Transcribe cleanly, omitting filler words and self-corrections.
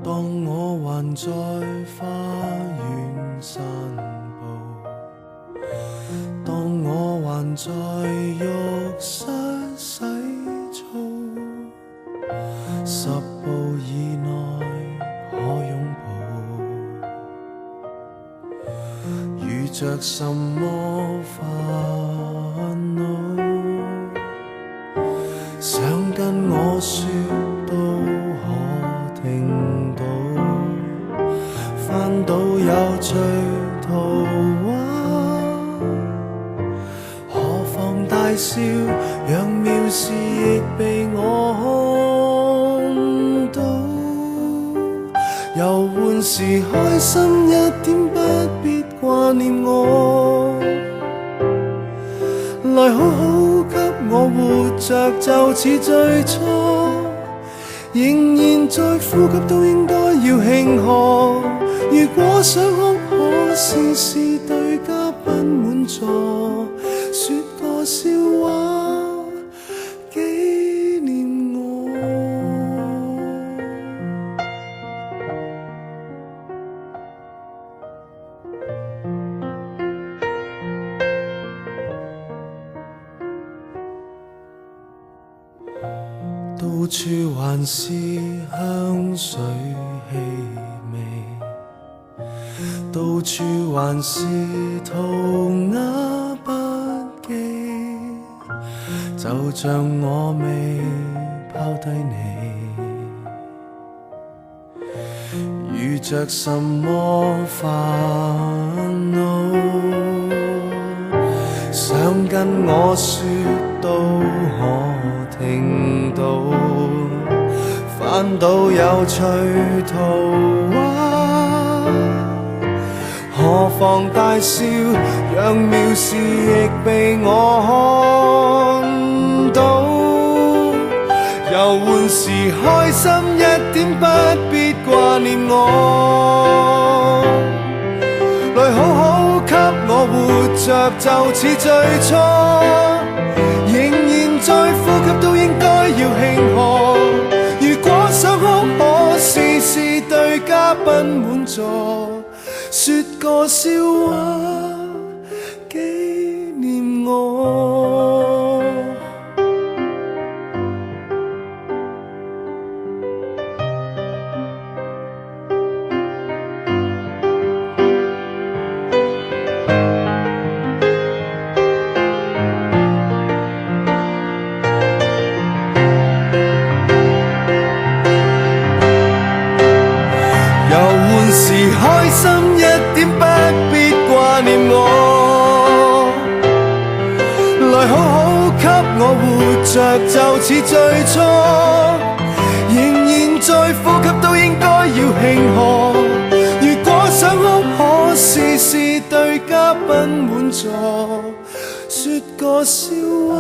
當我還在花園散步，當我還在浴室洗澡，10步以內可擁抱，遇着什麼煩惱，想跟我說都可聽到，翻到有趣圖畫，何妨大笑，讓妙事亦被我看到。遊玩時開心一點，不必掛念我，來好好給我活着，就似最初，仍然在呼吸，都應該要慶賀。如果想哭，可試試對嘉賓滿座，說個笑話紀念我。到處還是香水氣味，到處還是塗鴉筆記，就像我未拋低你，遇着什麼煩惱，想跟我說都可聽到，翻到有趣圖畫，何妨大笑，讓妙事亦被我看到。遊玩時開心一點，不必掛念我，來好好給我活着，就似最初，仍然在呼吸，都應該要慶賀。如果想哭，可試試對嘉賓滿座，說個笑話紀念我。時開心一點，不必掛念我，來好好給我活着，就似最初，仍然在呼吸，都應該要慶賀。如果想哭，可試試對嘉賓滿座，說個笑話